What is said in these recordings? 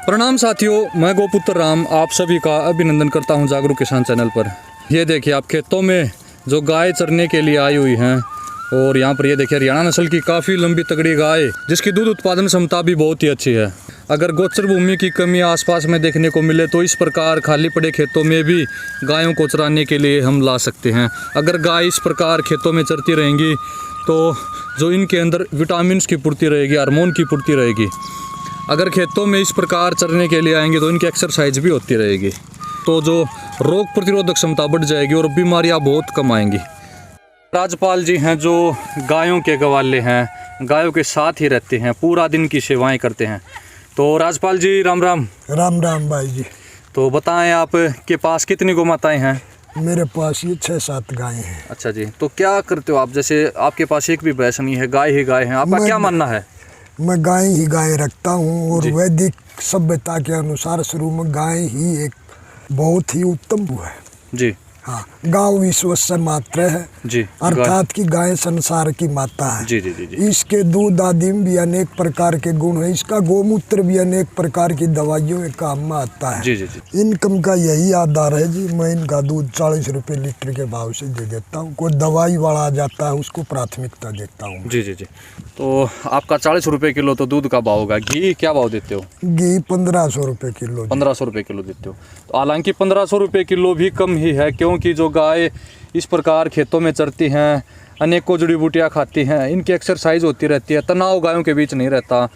प्रणाम साथियों, मैं गोपुत्र राम आप सभी का अभिनंदन करता हूं जागरूक किसान चैनल पर। ये देखिए आप खेतों में जो गाय चरने के लिए आई हुई हैं और यहाँ पर ये देखिए हरियाणा नस्ल की काफ़ी लंबी तगड़ी गाय जिसकी दूध उत्पादन क्षमता भी बहुत ही अच्छी है। अगर गोचर भूमि की कमी आसपास में देखने को मिले तो इस प्रकार खाली पड़े खेतों में भी गायों को चराने के लिए हम ला सकते हैं। अगर गाय इस प्रकार खेतों में चरती रहेंगी तो जो इनके अंदर विटामिन की पूर्ति रहेगी, हार्मोन की पूर्ति रहेगी। अगर खेतों में इस प्रकार चरने के लिए आएंगे तो इनकी एक्सरसाइज भी होती रहेगी, तो जो रोग प्रतिरोधक क्षमता बढ़ जाएगी और बीमारियां बहुत कम आएंगी। राजपाल जी हैं जो गायों के गवाले हैं, गायों के साथ ही रहते हैं, पूरा दिन की सेवाएं करते हैं। तो राजपाल जी राम राम। राम राम भाई जी। तो बताएं आपके पास कितनी गौ माताएं हैं? मेरे पास ये 6-7 गायें हैं। अच्छा जी, तो क्या करते हो आप? जैसे आपके पास एक भी भैंस नहीं है, गाय ही गाय है, आपका क्या मानना है? मैं गाय ही गाय रखता हूँ और वैदिक सभ्यता के अनुसार शुरू में गाय ही एक बहुत ही उत्तम है जी। हाँ, गाँव विश्वस्य मात्र है जी, अर्थात कि गाय संसार की माता है। जी जी जी जी। इसके दूध आदि में भी अनेक प्रकार के गुण है। इसका गोमूत्र भी अनेक प्रकार की दवाइयों के काम में आता है। जी जी जी। इनकम का यही आधार है जी। मैं इनका दूध 40 रुपये लीटर के भाव से दे देता हूँ। कोई दवाई वाला आ जाता है उसको प्राथमिकता देता हूँ। जी जी जी। तो आपका 40 रुपये किलो तो दूध का भाव होगा। घी क्या भाव देते हो? घी 1500 रुपये किलो। 1500 रुपये किलो देते हो। तो हालांकि 1500 रुपये किलो भी कम ही है, क्योंकि जो गाय इस प्रकार खेतों में चरती हैं, अनेकों जड़ी बूटियाँ खाती हैं, इनकी एक्सरसाइज होती रहती है, तनाव गायों के बीच नहीं रहता।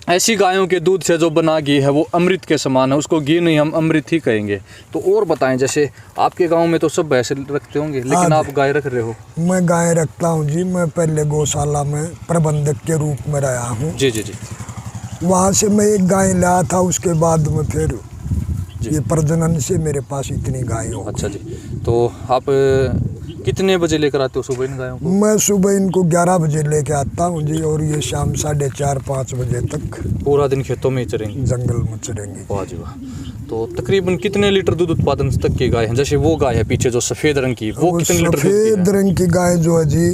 ऐसी गायों के दूध से जो बना घी है वो अमृत के समान है, उसको घी नहीं हम अमृत ही कहेंगे। तो और बताएं, जैसे आपके गांव में तो सब भैंस रखते होंगे, लेकिन आप गाय रख रहे हो? मैं गाय रखता हूँ जी। मैं पहले गौशाला में प्रबंधक के रूप में रहा हूँ। जी जी जी। वहाँ से मैं एक गाय लाया था, उसके बाद में फिर ये प्रजनन से मेरे पास इतनी गाय हो। अच्छा जी। तो आप कितने बजे लेकर आते हो सुबह इन गायों को? मैं सुबह इनको 11 बजे लेके आता हूँ जी, और ये शाम 4:30-5 बजे तक पूरा दिन खेतों में ही चरेंगे, जंगल में चरेंगे। वाह जी वाह। तो तकरीबन कितने लीटर दूध उत्पादन तक की गाय है? जैसे वो गाय है पीछे जो सफ़ेद रंग की, वो कितने लीटर दूध की है? सफ़ेद रंग की गाय जो है जी,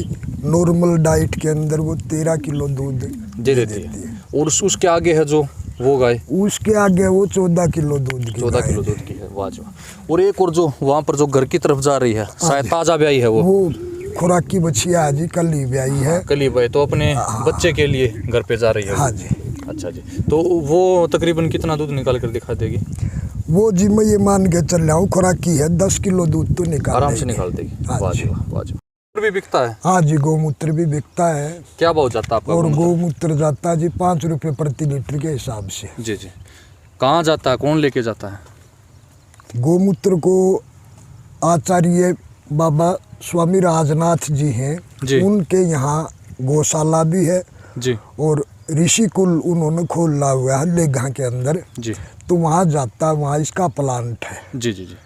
नॉर्मल डाइट के अंदर वो 13 किलो दूध दे देती है। और उसके आगे है जो वो गाय, उसके आगे वो 14 किलो दूध की 14 किलो दूध की है। वाह जी वाह। और एक और जो वहाँ पर जो घर की तरफ जा रही है, शायद ताज़ा ब्याई है, वो खुराक की बछिया है जी, कल ही ब्याई है। कल ही ब्याई, तो अपने बच्चे के लिए घर पे जा रही है। हाँ जी। अच्छा जी। तो वो तकरीबन कितना दूध निकाल कर दिखा देगी? वो जी मैं ये मान के चल रहा हूँ, खुराक की है, 10 किलो दूध तो निकाल आराम से निकाल देगी। वाह जी वाह, वाह जी। भी बिकता है? हाँ जी, गोमूत्र भी बिकता है। क्या भाव जाता है आपका? और गोमूत्र जाता है जी 5 रुपये प्रति लीटर के हिसाब से। जी जी। कहाँ जाता है, कौन लेके जाता है? गोमूत्र को आचार्य बाबा स्वामी राजनाथ जी हैं, उनके यहाँ गौशाला भी है जी, और ऋषिकुल उन्होंने खोला हुआ है लेगाह के अंदर जी। तो वहाँ जाता है, वहाँ इसका प्लांट है। जी जी जी।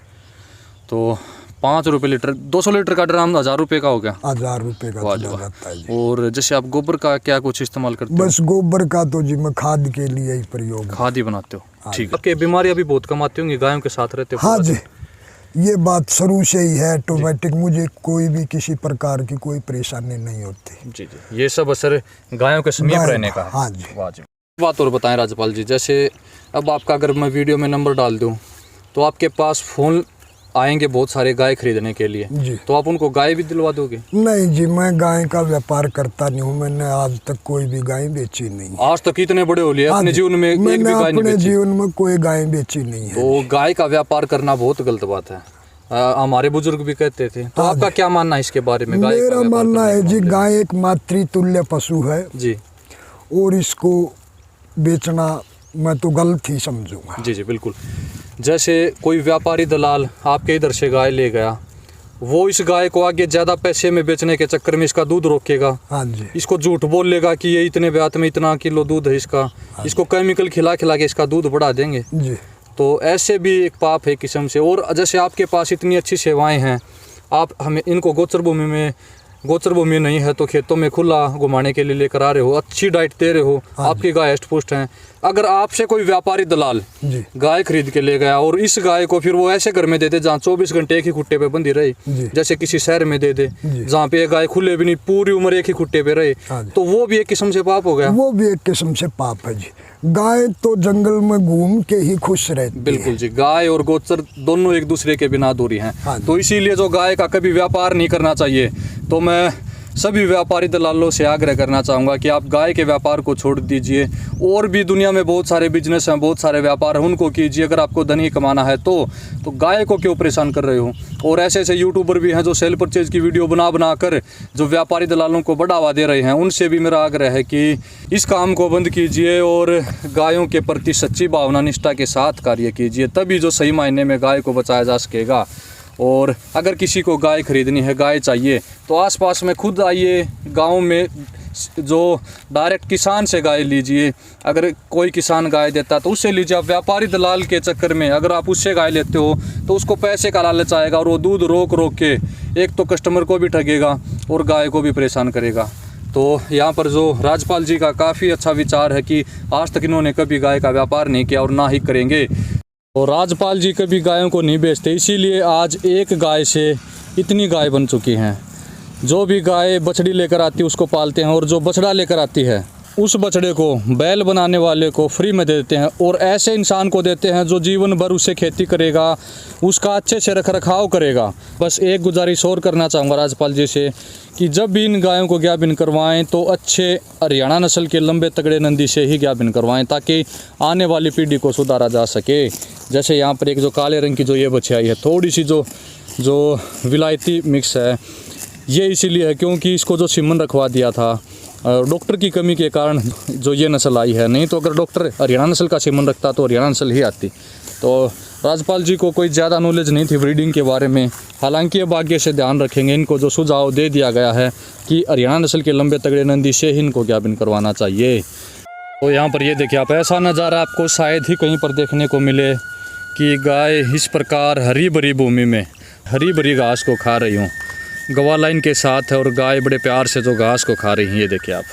तो 5 रुपये लीटर, 200 लीटर का ड्राम 1000 रुपये का हो गया। 1000 रुपये का जाता है जी। और जैसे आप गोबर का क्या कुछ इस्तेमाल करते हो? बस गोबर का तो जी मैं खाद के लिए ही प्रयोग, खाद ही बनाते हो। ठीक है। आपके बीमारियां भी बहुत कम आती होंगी, गायों के साथ रहते हो? हाँ जी, ये बात शुरू से ही है ऑटोमेटिक, मुझे कोई भी किसी प्रकार की कोई परेशानी नहीं होती। जी जी। ये सब असर गायों के समीप रहने का है। हाँ जी। वाह जी। बात और बताएं राजपाल जी, जैसे अब आपका अगर मैं वीडियो में नंबर डाल दूं तो आपके पास फ़ोन आएंगे बहुत सारे गाय खरीदने के लिए जी, तो आप उनको गाय भी दिलवा दोगे? नहीं जी, मैं गाय का व्यापार करता नहीं हूँ। मैंने आज तक कोई भी गाय बेची नहीं। आज तक इतने बड़े हो लिए, अपने जीवन में एक भी गाय नहीं बेची? अपने जीवन में कोई गाय बेची नहीं है। तो गाय का व्यापार करना बहुत गलत बात है, हमारे बुजुर्ग भी कहते थे। तो आपका क्या मानना है इसके बारे में? मेरा मानना है जी, गाय एक मातृतुल्य पशु है जी, और इसको बेचना मैं तो गलत ही समझूंगा। जी जी बिल्कुल। जैसे कोई व्यापारी दलाल आपके इधर से गाय ले गया, वो इस गाय को आगे ज़्यादा पैसे में बेचने के चक्कर में इसका दूध रोकेगा। हाँ जी। इसको झूठ बोल लेगा कि ये इतने ब्यात में इतना किलो दूध है इसका। हाँ, इसको केमिकल खिला खिला के इसका दूध बढ़ा देंगे जी। तो ऐसे भी एक पाप है किस्म से। और जैसे आपके पास इतनी अच्छी सेवाएं हैं, आप हमें इनको गोचर भूमि नहीं है तो खेतों में खुला घुमाने के लिए लेकर आ रहे हो, अच्छी डाइट दे रहे हो। हाँ, आपकी गाय हष्ट पुष्ट हैं, अगर आपसे कोई व्यापारी दलाल जी गाय खरीद के ले गया और इस गाय को फिर वो ऐसे घर में दे दे जहाँ 24 घंटे एक ही खुट्टे पे बंधी रहे, जी। जैसे किसी शहर में दे दे जी। जहाँ पे एक गाय खुले भी नहीं पूरी उम्र एक ही खुट्टे पे रहे, हाँ जी। तो वो भी एक किस्म से पाप हो गया। वो भी एक किस्म से पाप है जी। गाय तो जंगल में घूम के ही खुश रहती है। बिल्कुल जी, गाय और गोचर दोनों एक दूसरे के बिना अधूरी हैं। हाँ जी। तो इसीलिए जो गाय का कभी व्यापार नहीं करना चाहिए। तो मैं सभी व्यापारी दलालों से आग्रह करना चाहूँगा कि आप गाय के व्यापार को छोड़ दीजिए। और भी दुनिया में बहुत सारे बिजनेस हैं, बहुत सारे व्यापार हैं, उनको कीजिए। अगर आपको धन ही कमाना है तो गाय को क्यों परेशान कर रहे हो। और ऐसे ऐसे यूट्यूबर भी हैं जो सेल परचेज की वीडियो बना कर जो व्यापारी दलालों को बढ़ावा दे रहे हैं, उनसे भी मेरा आग्रह है कि इस काम को बंद कीजिए और गायों के प्रति सच्ची भावना निष्ठा के साथ कार्य कीजिए, तभी जो सही मायने में गाय को बचाया जा सकेगा। और अगर किसी को गाय खरीदनी है, गाय चाहिए, तो आसपास में खुद आइए, गांव में जो डायरेक्ट किसान से गाय लीजिए। अगर कोई किसान गाय देता तो उससे लीजिए। आप व्यापारी दलाल के चक्कर में अगर आप उससे गाय लेते हो तो उसको पैसे का लालच आएगा और वो दूध रोक के एक तो कस्टमर को भी ठगेगा और गाय को भी परेशान करेगा। तो यहाँ पर जो राजपाल जी का काफ़ी अच्छा विचार है कि आज तक इन्होंने कभी गाय का व्यापार नहीं किया और ना ही करेंगे। और राजपाल जी कभी गायों को नहीं बेचते, इसीलिए आज एक गाय से इतनी गाय बन चुकी हैं। जो भी गाय बछड़ी लेकर आती है उसको पालते हैं, और जो बछड़ा लेकर आती है उस बछड़े को बैल बनाने वाले को फ्री में दे देते हैं, और ऐसे इंसान को देते हैं जो जीवन भर उससे खेती करेगा, उसका अच्छे से रख रखाव करेगा। बस एक गुजारिश और करना चाहूँगा राजपाल जी से कि जब भी इन गायों को ज्ञापन करवाएं तो अच्छे हरियाणा नस्ल के लंबे तगड़े नंदी से ही ज्ञापन करवाएं, ताकि आने वाली पीढ़ी को सुधारा जा सके। जैसे यहाँ पर एक जो काले रंग की जो ये बछिया है, थोड़ी सी जो विलायती मिक्स है, ये इसीलिए है क्योंकि इसको जो सीमन रखवा दिया था डॉक्टर की कमी के कारण जो ये नस्ल आई है। नहीं तो अगर डॉक्टर हरियाणा नस्ल का सीमन रखता तो हरियाणा नस्ल ही आती। तो राजपाल जी को कोई ज़्यादा नॉलेज नहीं थी ब्रीडिंग के बारे में, हालांकि अब आगे से ध्यान रखेंगे। इनको जो सुझाव दे दिया गया है कि हरियाणा नस्ल के लंबे तगड़े नंदी से ही इनको ज्ञापन करवाना चाहिए। तो यहाँ पर ये देखिए आप, ऐसा नज़ारा आपको शायद ही कहीं पर देखने को मिले कि गाय इस प्रकार हरी भरी भूमि में हरी भरी घास को खा रही हूँ। गवाह लाइन के साथ है और गाय बड़े प्यार से जो घास को खा रही हैं, ये देखिए आप।